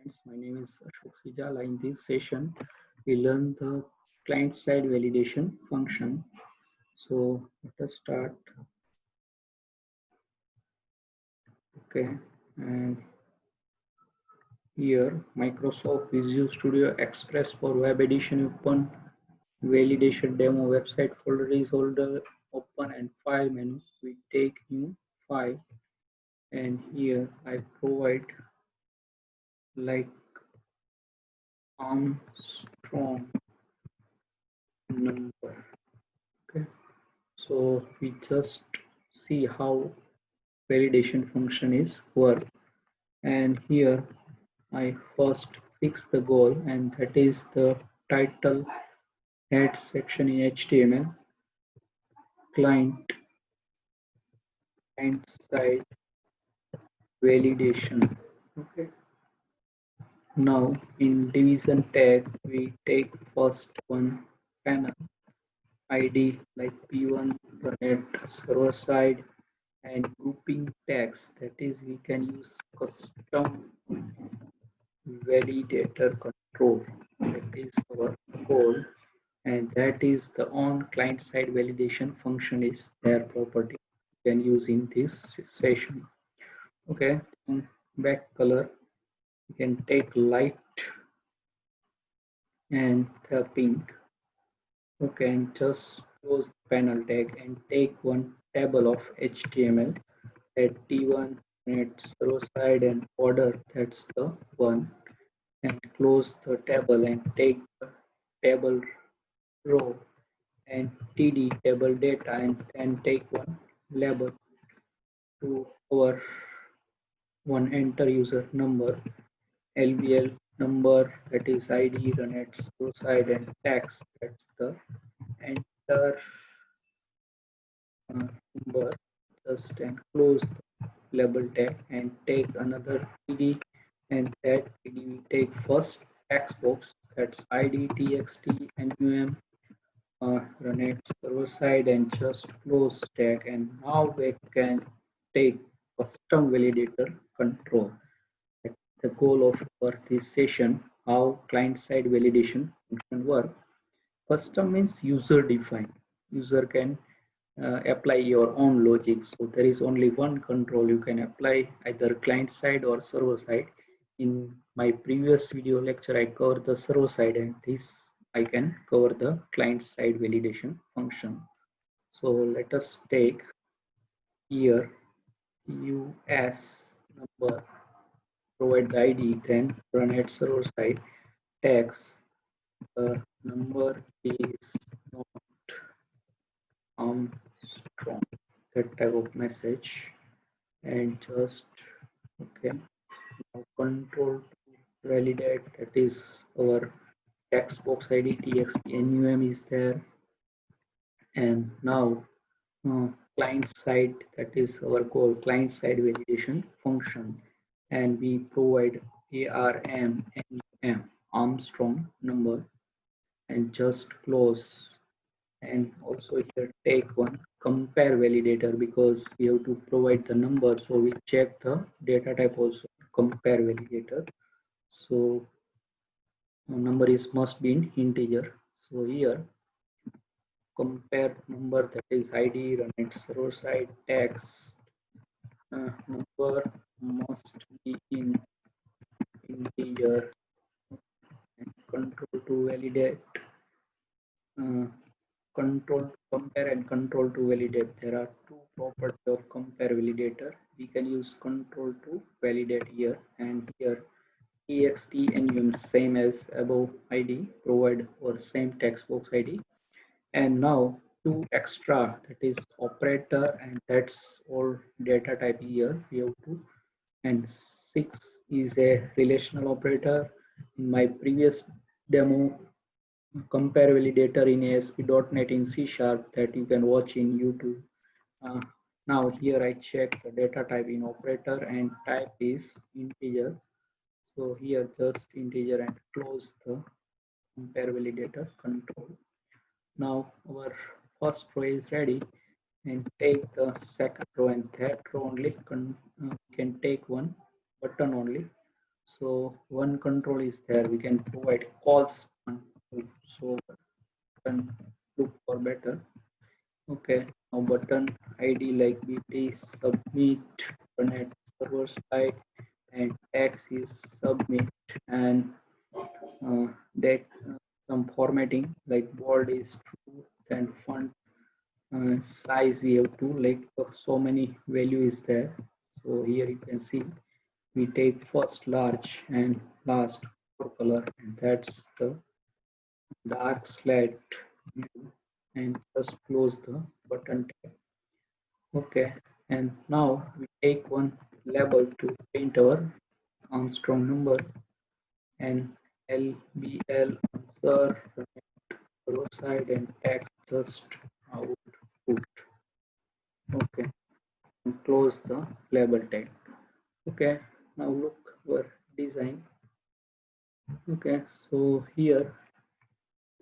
friends. My name is Ashok Sijala. In this session, we learn the client-side validation function. So let us start. Okay, and here Microsoft Visual Studio Express for Web Edition open. Validation demo website folder is older open and file menu. We take new file, and here I provide like Armstrong number. Okay, so we just see how validation function is work, and here I first fix the goal, and that is the title head section in HTML client and side validation. Okay, now in division tag we take first one panel ID like P1 net server side, and grouping tags, that is we can use custom validator control. That is our goal, and that is the on client side validation function is their property you can use in this session. Okay, back color you can take light and the pink. Okay, and just close the panel tag and take one table of HTML at T1 net row side and order, that's the one, and close the table and take the table row and td table data, and then take one label to our one enter user number lbl number, that is id run at row side, and tax, that's the enter number, just and close the label tag and take another td, and that td we take first text box, that's id txt num, run it server side and just close tag, and now we can take custom validator control. That's the goal of our this session, how client side validation function work. Custom means user defined. User can apply your own logic. So there is only one control you can apply, either client side or server side. In my previous video lecture, I covered the server side, and this I can cover the client side validation function. So let us take here US number, provide the ID, then run at server side, tags, the number is not Armstrong, that type of message, and just okay, now control to validate, that is our text box id txt num is there, and now client side, that is our goal, client side validation function, and we provide arm num Armstrong number, and just close, and also here take one compare validator, because we have to provide the number, so we check the data type also, compare validator. So number is must be in integer, so here compare number, that is id run it server side, text number must be in integer, and control to validate, uh, control to compare and control to validate. There are two properties of compare validator. We can use control to validate here, and here text num same as above id, provide or same text box id, and now two extra, that is operator, and that's all data type here we have to, and 6 is a relational operator. In my previous demo, compare validator in ASP.NET in C Sharp, that you can watch in YouTube. Uh, Now here I check the data type in operator, and type is integer. So here just integer and close the compare validator control. Now our first row is ready, and take the second row, and that row only can take one button only. So one control is there. We can provide calls one, so button look for better. Okay, now button ID like BT submit internet server side and text is submit and that some formatting like bold is true, then font size we have to like so many value is there. So here you can see we take first large and last for color, and that's the dark slate view, and just close the button tab. Okay, and now we take one label to paint our Armstrong number and LBL answer row side and text just output. Okay, and close the label tag. Okay, now look our design. Okay, so here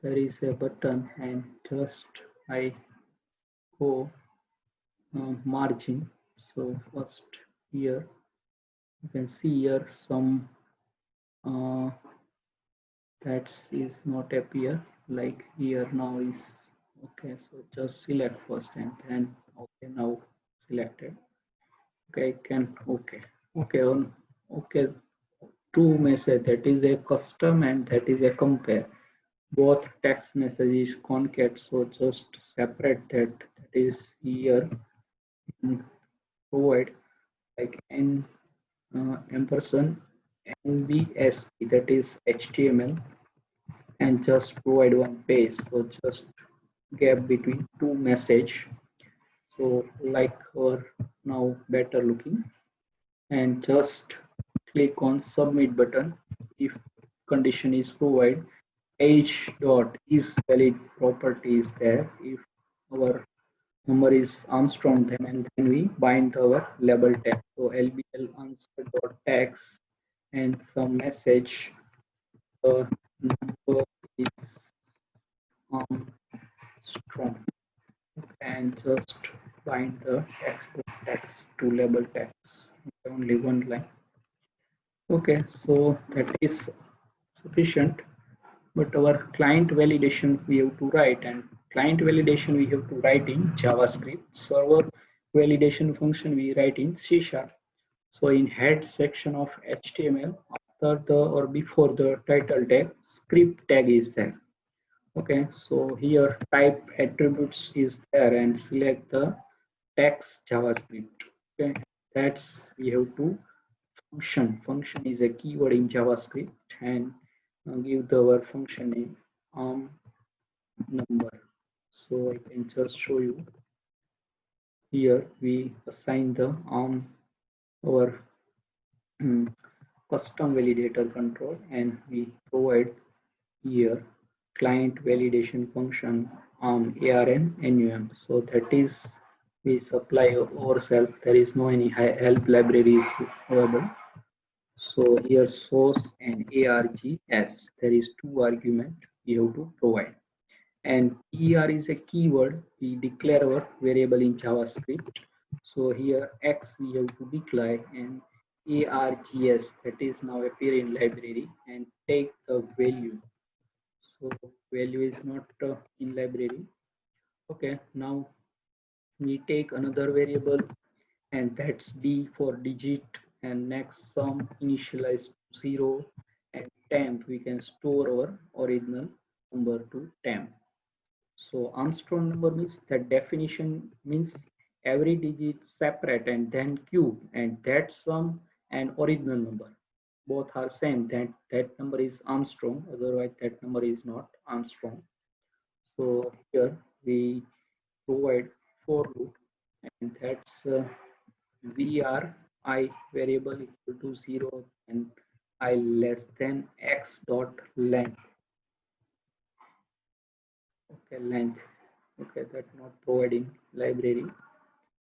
there is a button and just I go margin. So first here you can see here some uh, that is not appear like here now is okay. So just select first and then okay, now selected. Okay, I can okay on okay two message, that is a custom and that is a compare. Both text messages concat, so just separate that is here provide like n ampersand nbsp, that is html, and just provide one page, so just gap between two message, so like or now better looking, and just click on submit button if condition is provided. Age dot is valid property is there. If our number is Armstrong, then and then we bind our label tag. So LBL answer dot text and some message. The number is Armstrong, and just bind the text to label text. Only one line. Okay, so that is sufficient. But our client validation we have to write, and client validation we have to write in JavaScript. Server validation function we write in C#. So in head section of HTML, after the or before the title tag, script tag is there. Okay, so here type attributes is there and select the text JavaScript. Okay, that's we have to function. Function is a keyword in JavaScript, and give the our function name number. So I can just show you here. We assign the our custom validator control, and we provide here client validation function arn num. So that is we supply ourselves. There is no any help libraries available. So here source and args, there is two argument you have to provide. And er is a keyword, we declare our variable in JavaScript. So here x we have to declare, and args, that is now appear in library, and take the value. So value is not in library. Okay, now we take another variable, and that's d for digit, and next sum initialize 0, and temp we can store our original number to temp. So Armstrong number means that definition means every digit separate and then cube, and that sum and original number both are same, that number is Armstrong, otherwise that number is not Armstrong. So here we provide for loop, and that's var I variable equal to 0 and I less than x dot length. Okay, length. Okay, that not providing library,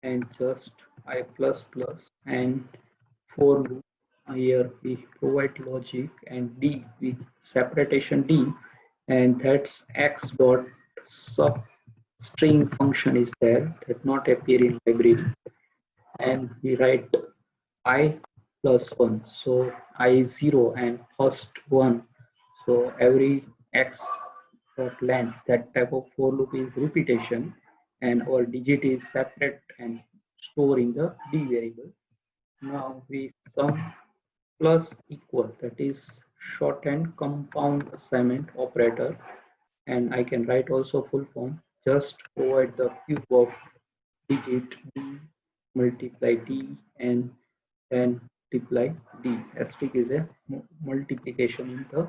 and just I plus plus and for loop. Here we provide logic and d with separation d, and that's x dot sub string function is there that not appear in library, and we write I plus 1. So I 0 and first 1. So every x dot length, that type of for loop is repetition, and our digit is separate and store in the d variable. Now we sum plus equal, that is shorthand compound assignment operator, and I can write also full form. Just provide the cube of digit d multiply d and then multiply d. Asterisk is a multiplication in the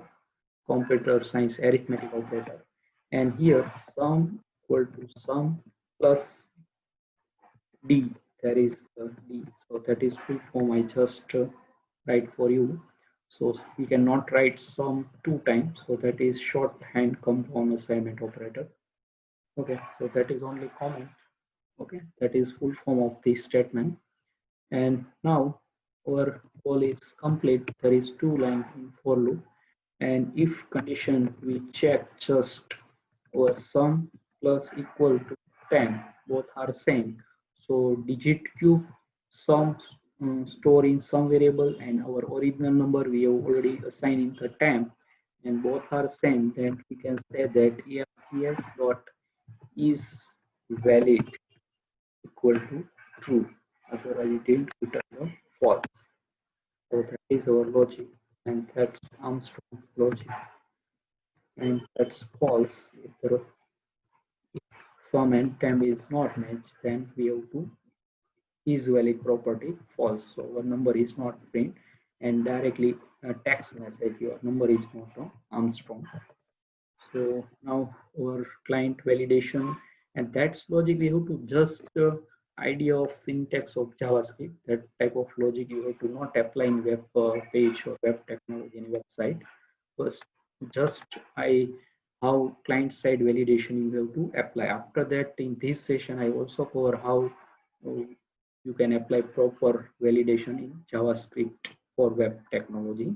computer science arithmetic operator. And here sum equal to sum plus d, there is d. So that is full form. I just write for you. So we cannot write sum two times. So that is shorthand compound assignment operator. Okay, so that is only comment. Okay, that is full form of this statement. And now our goal is complete. There is two lines in for loop, and if condition we check just our sum plus equal to 10, both are same. So digit cube sum store in some variable, and our original number we have already assigned in the temp, and both are same. Then we can say that EFGS dot is valid equal to true, otherwise it will return the false. So that is our logic, and that's Armstrong logic, and that's false. If the sum and temp is not matched, then we have to is valid property false. So our number is not print, and directly a text message your number is not Armstrong. So now our client validation, and that's logic we have to just idea of syntax of JavaScript. That type of logic you have to not apply in web page or web technology in website. First, just I how client side validation you have to apply. After that, in this session, I also cover how you can apply proper validation in JavaScript for web technology.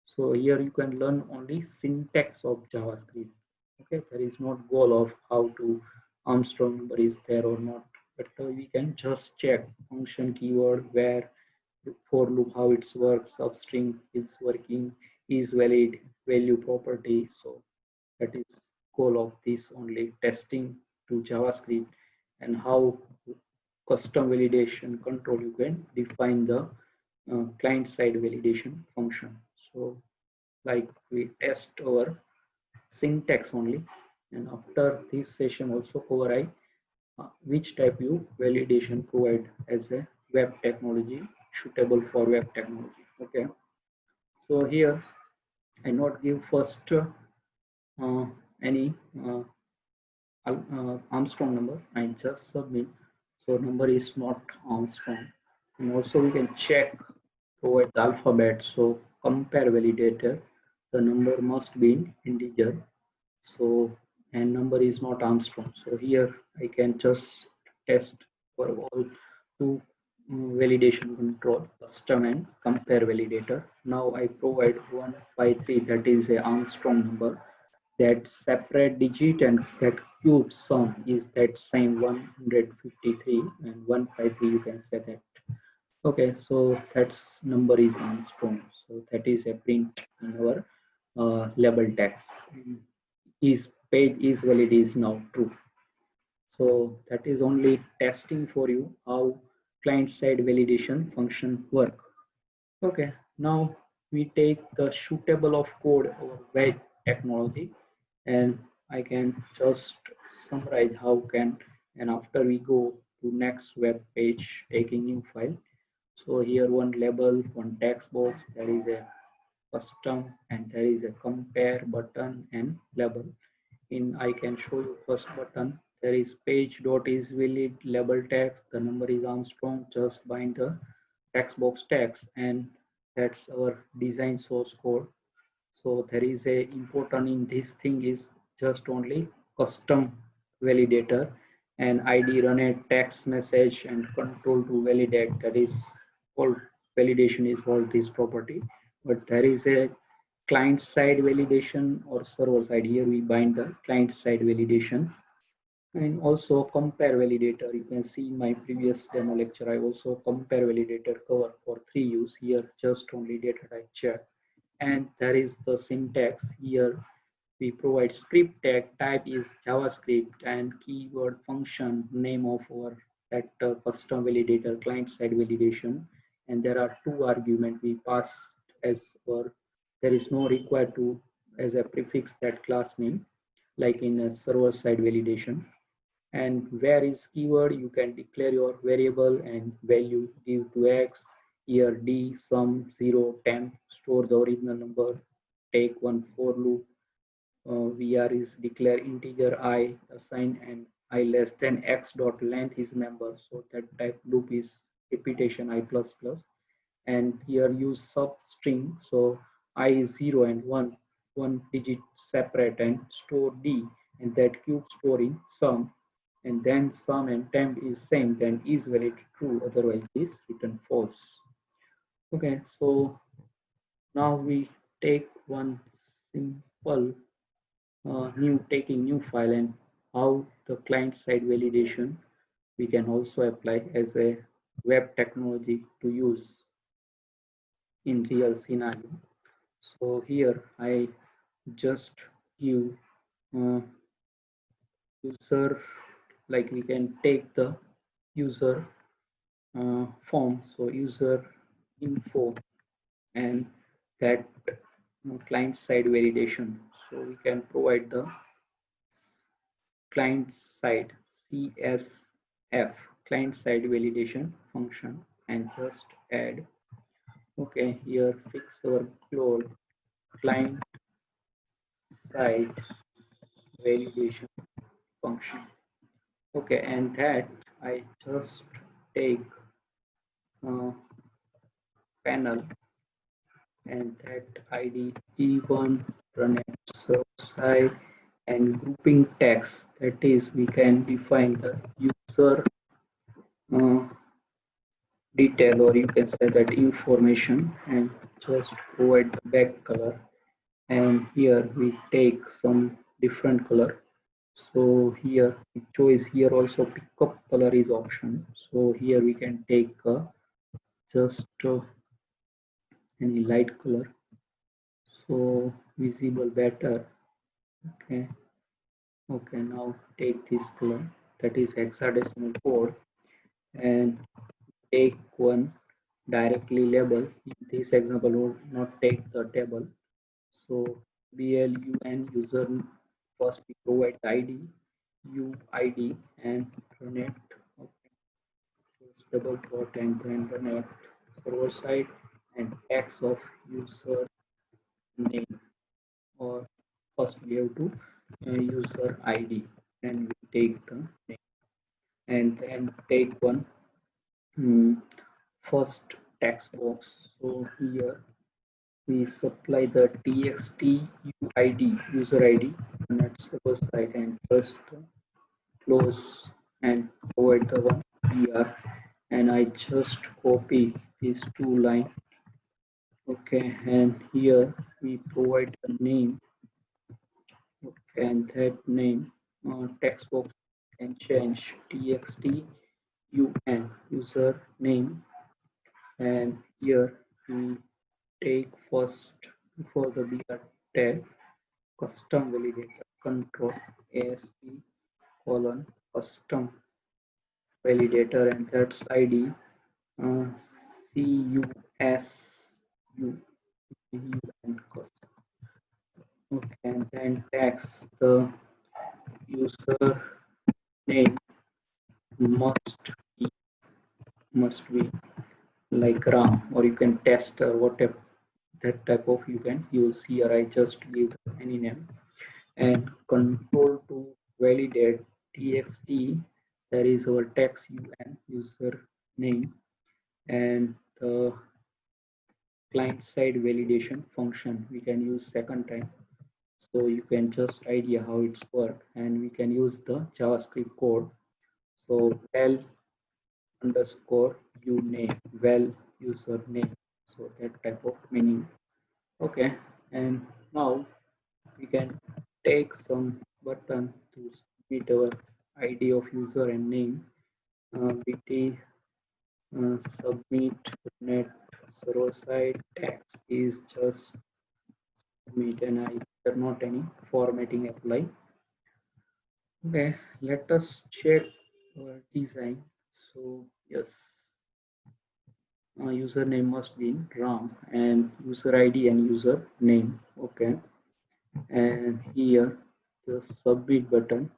So here you can learn only syntax of JavaScript. Okay, there is not goal of how to Armstrong number is there or not, but we can just check function keyword where for loop how it works, substring is working, is valid, value property. So that is goal of this only testing to JavaScript, and how custom validation control you can define the client side validation function. So like we test our syntax only, and after this session also cover I which type you validation provide as a web technology suitable for web technology. Okay, so here I not give first any Armstrong number, I just submit. So number is not Armstrong, and also we can check provide the alphabet. So compare validator, the number must be in integer. So and number is not Armstrong. So here I can just test for all two validation control, custom and compare validator. Now I provide 153, that is a Armstrong number, that separate digit and that cube sum is that same 153 and 153, you can say that. Okay, so that's number is Armstrong. So that is a print in our label text. Is page is valid is now true. So that is only testing for you how client side validation function work. Okay, now we take the suitable of code or web technology, and I can just summarize how can, and after we go to next web page taking new file. So here one label, one text box, there is a custom, and there is a compare button and label. In I can show you first button, there is page dot is valid label text, the number is Armstrong, just bind the text box text, and that's our design source code. So there is a important in this thing is just only custom validator, and id run a text message and control to validate, that is called validation is called this property. But there is a client side validation or server side. Here we bind the client side validation, And also compare validator. You can see in my previous demo lecture, I also compare validator cover for 3 use. Here just only data type check. And there is the syntax. Here we provide script tag, type is JavaScript, and keyword function, name of our that custom validator, client side validation. And there are two arguments we pass as our, there is no required to as a prefix that class name like in a server side validation. And where is keyword, you can declare your variable and value, give to x, here d, sum 0, temp, store the original number, take one for loop, vr is declare integer I, assign and I less than x dot length is number, so that type loop is repetition I plus plus. And here use substring, so I is 0 and 1, one digit separate, and store d, and that cube storing sum, and then sum and temp is same, then is valid true, otherwise is return false. Okay, so now we take one simple taking new file, and how the client side validation we can also apply as a web technology to use in real scenario. So here I just give uh, user, like we can take the user form, so user info, and that client side validation. So we can provide the client side CSF, client side validation function, and just add. Okay, here fix our clone client side validation function. Okay, and that I just take uh, panel, and that id e1 run at server side, and grouping tags, that is we can define the user uh, detail, or you can say that information, and just provide the back color. And here we take some different color, so here we choose, here also pickup color is option, so here we can take just any light color, so visible better. Okay, okay, now take this color, that is hexadecimal code, and take one directly label. In this example will not take the table, so BLUN user, first we provide ID, UID, and connect. Okay, just double quote and then connect server side, and tags of user name, or first we have to user ID, and we take the name, and then take one first text box. So here we supply the txt UID, user ID, on that server side, and just close and provide the one br, and I just copy these two lines. Okay, and here we provide the name. Okay, and that name text box can change txt un user name, and here we take first before the br tag custom validator control asp colon custom validator, and that's id uh, CUSU and custom. Okay, and then tags, the user name must be, must be like Ram, or you can test whatever that type of you can use. Here I just give any name, and control to validate txt, there is our text un user name, and the client side validation function we can use second time, so you can just idea how it's work, and we can use the JavaScript code. So val underscore you name, val user name, so that type of meaning. Okay, and now we can take some button to submit our ID of user and name. BT submit net server side text is just submit, and I there not any formatting apply. Okay, let us check our design. So yes, username must be in Ram and user ID and user name. Okay, and here the submit button.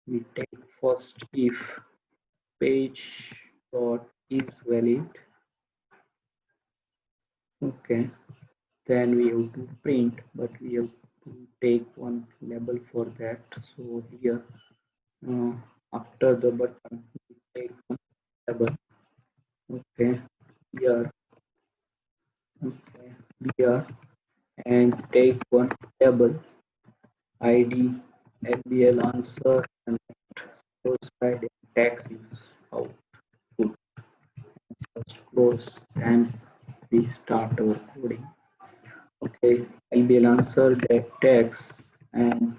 We take first if page dot is valid. Okay, then we have to print, but we have to take one label for that. So here uh, after the button we take one label. Okay, here, okay, here, and take one label ID LBL answer and close side text is output. Just close and we start our coding. Okay, LBL answer that text, and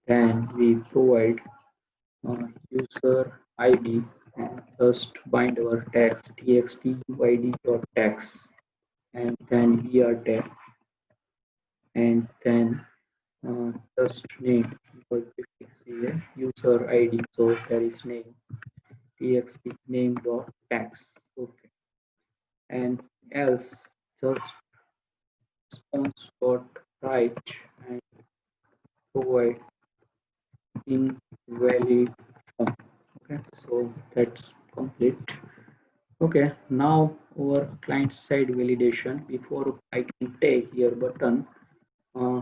then we provide user ID and just bind our text txt uid.text, and then we are there, and then just name equal prefix here user ID, so there is name txt name dot text. Okay, and else just response dot write and provide invalid form. Okay, so that's complete. Okay, now our client side validation. Before I can take here button uh,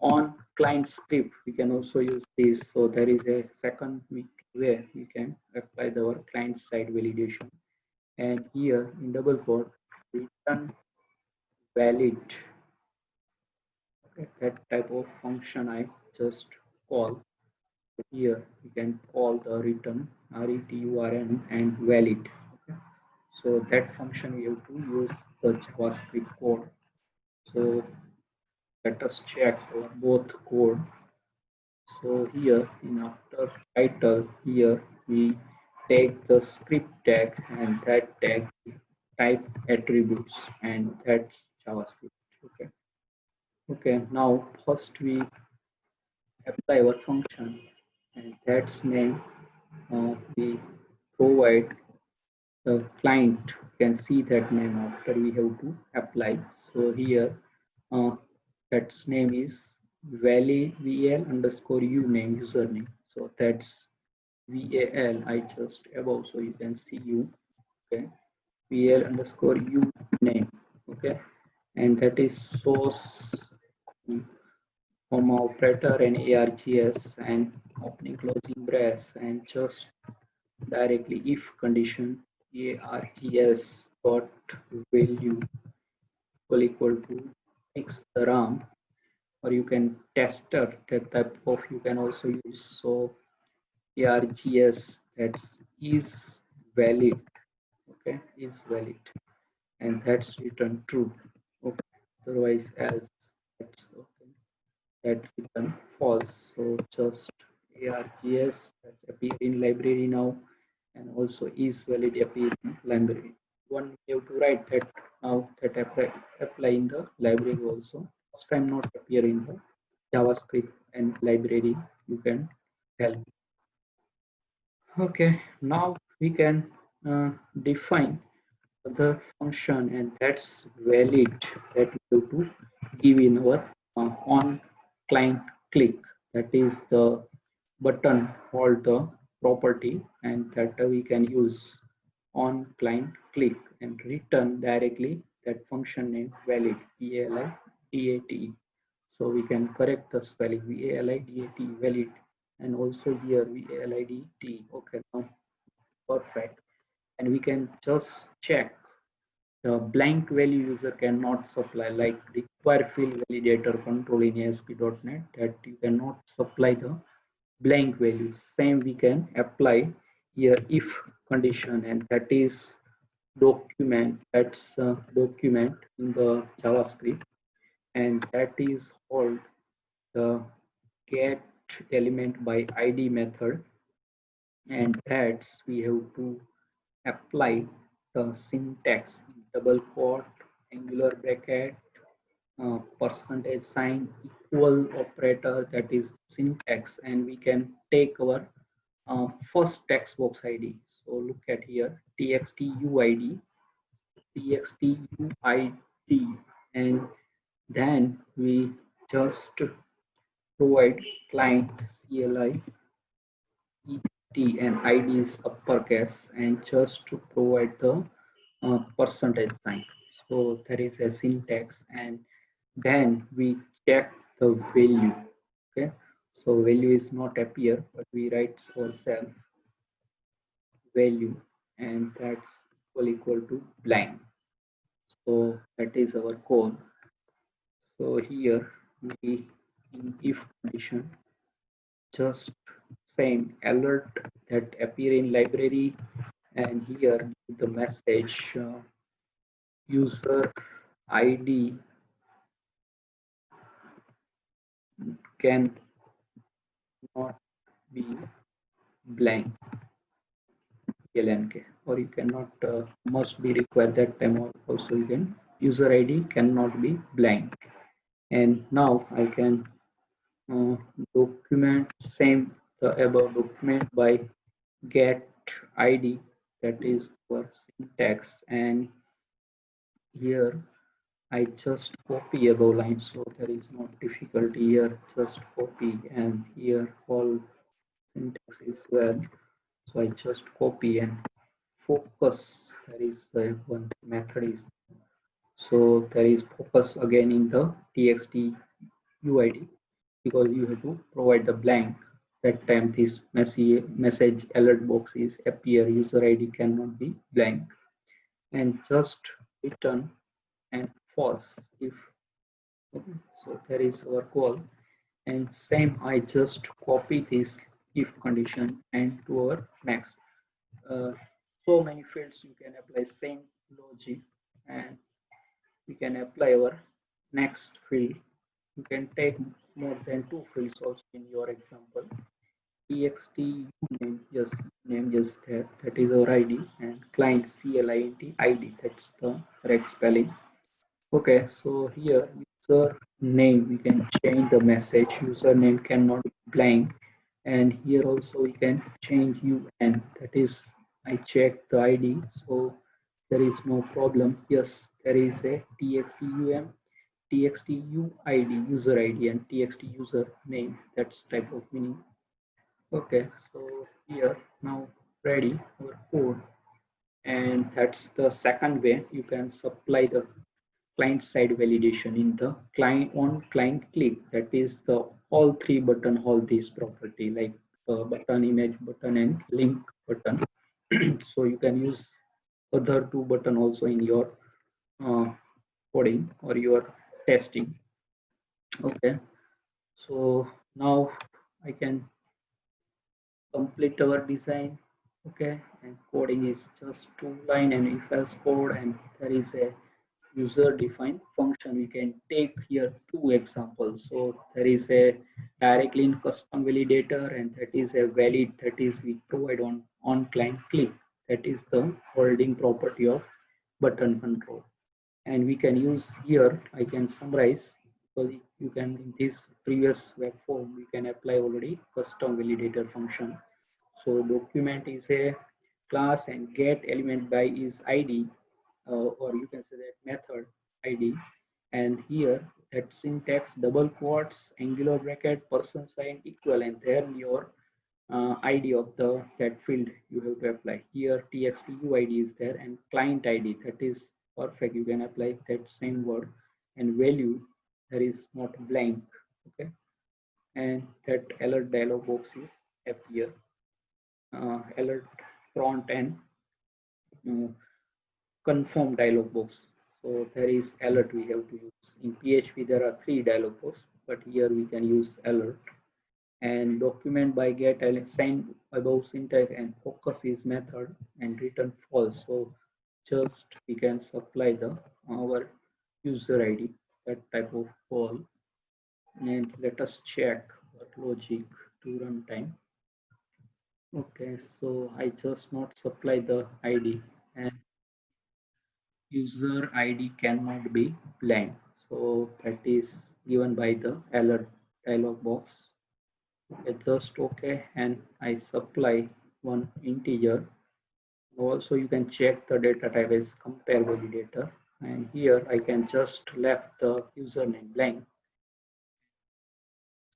on client script, we can also use this. So there is a second way we can apply our client side validation, and here in double quote return valid. Okay, that type of function I just call. Here we can call the return return and valid. Okay, so that function we have to use the JavaScript code. So let us check our both code. So here in after title, here we take the script tag, and that tag type attributes, and that's JavaScript. Okay. Okay. Now first we apply our function, and that's name. We provide the client can see that name after we have to apply. So here uh, that's name is val underscore u name username. So that's val I just above, so you can see u. Okay, val underscore u name. Okay, and that is source comma operator and args and opening closing brace, and just directly if condition args dot value equal to x the ram, or you can tester that type of you can also use. So args that's is valid. Okay, is valid, and that's return true. Okay, otherwise else that's okay, that return false. So just args that appear in library now, and also is valid appear in library. One you have to write that now that apply in the library also. First time not appear in the JavaScript and library. You can help. Okay, now we can define the function, and that's valid that we have to give in our on client click. That is the button hold the property, and that we can use on client click and return directly that function name valid validate. So we can correct the spelling validate valid, and also here valid. Okay, now perfect, and we can just check the blank value user cannot supply, like require field validator control in ASP.NET, that you cannot supply the blank value. Same we can apply here if condition, and that is document. That's document in the JavaScript, and that is called the get element by ID method. and that's we have to apply the syntax in double quote, angular bracket, percentage sign, equal operator, that is syntax, and we can take our first text box ID. So look at here, txtuid, txtuid, and then we just provide client CLI ET and ID is uppercase, and just to provide the percentage sign. So there is a syntax, and then we check the value. Okay, so value is not appear, but we write ourselves value, and that's equal to blank. So that is our code. So here we in if condition just same alert that appear in library, and here the message user ID can not be blank lnk, or you cannot must be required that time, or also you can user ID cannot be blank. And now I can uh, document same the above document by get ID, that is for syntax, and here I just copy above line, so there is no difficulty here, just copy, and here all syntax is well, so I just copy and focus, there is one method is, so there is focus again in the txt uid, because you have to provide the blank, that time this message alert box is appear, user ID cannot be blank, and just return and false if okay. So there is our call, and same I just copy this if condition and to our next uh, so many fields you can apply same logic, and we can apply our next field. You can take more than two fields also in your example. Txt name, just name just that is our id, and client client id, that's the correct spelling. Okay, so here user name we can change the message, username cannot be blank, and here also we can change un, that is I check the id, so there is no problem. Yes, there is a txtum, txtuid user id, and txt user name, that's type of meaning. Okay, so here now ready our code, and that's the second way you can supply the client side validation in the client on client click, that is the all three button hold this property, like button, image button, and link button. So you can use other two button also in your uh, coding or your testing. Okay, so now I can complete our design. Okay, and coding is just two line and if else code, and there is a user defined function. We can take here two examples. So there is a directly in custom validator, and that is a valid, that is we provide on client click, that is the holding property of button control. And we can use here, I can summarize, because you can in this previous web form we can apply already custom validator function. So document is a class, and get element by is id, or you can say that method id, and here that syntax double quotes, angular bracket, person sign, equal, and then your id of the that field you have to apply. Here txtuid is there, and client id, that is perfect, you can apply that same word, and value there is not blank. Okay, and that alert dialog box is appear, alert front end uh, confirm dialog box. So there is alert we have to use. In PHP there are three dialog box, but here we can use alert. And document by get sign above syntax, and focus is method, and return false. So just we can supply the our user ID, that type of call, and let us check what logic to runtime. Okay, so I just not supply the ID and user ID cannot be blank. So that is given by the alert dialog box. Okay, just okay, and I supply one integer. Also, you can check the data type as compare validator, and here I can just left the username blank.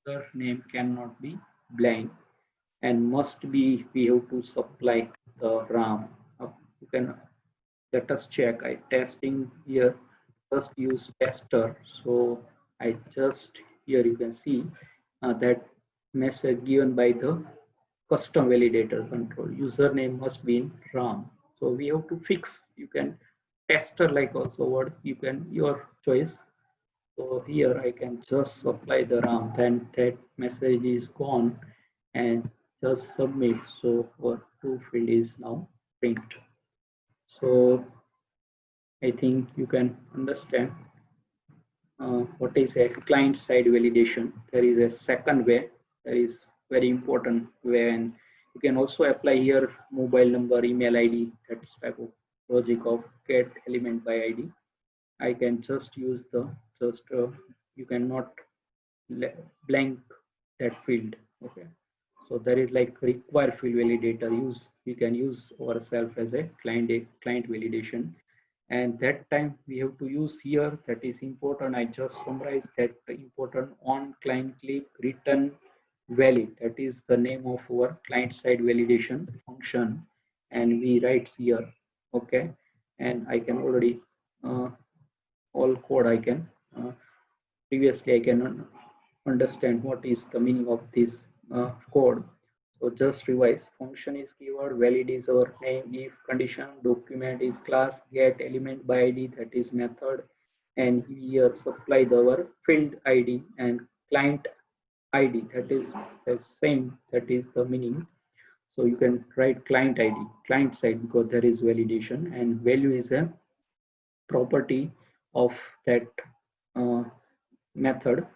Username cannot be blank and must be we have to supply the RAM. You can let us check. I testing here just use tester. So I just here you can see that message given by the custom validator control. Username must be in RAM. So we have to fix. You can tester like also what you can your choice. So here I can just apply the RAM, then that message is gone and just submit. So our true field is now print. So I think you can understand what is a client side validation. There is a second way, there is very important way, and you can also apply here mobile number, email ID, that's type of logic of get element by ID. I can just use the just you cannot blank that field. Okay, so there is like require field validator use. We can use ourselves as a client validation, and that time we have to use here. That is important. I just summarize that important on client click return valid. That is the name of our client side validation function, and we write here. Okay, and I can already all code I can. Previously I can understand what is the meaning of this code. So just revise. Function is keyword, valid is our name, if condition, document is class, get element by ID, that is method, and here supply our field ID and client ID, that is the same, that is the meaning. So you can write client ID, client side, because there is validation, and value is a property of that uh, method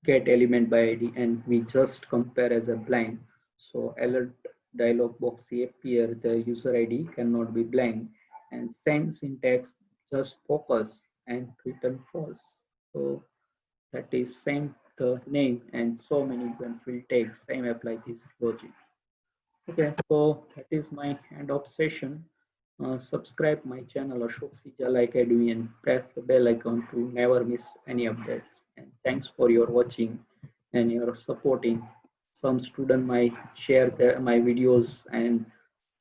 get element by ID, and we just compare as a blank. So alert dialog box appear, the user ID cannot be blank, and same syntax, just focus and return false. So that is same the name, and so many can fill text same apply this logic. Okay, so that is my end of session. Subscribe my channel Ashok Sijal Academy and press the bell icon to never miss any updates. And thanks for your watching and your supporting. Some student might share my videos and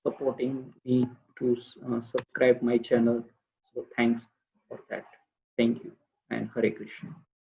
supporting me to subscribe my channel. So thanks for that. Thank you and Hare Krishna.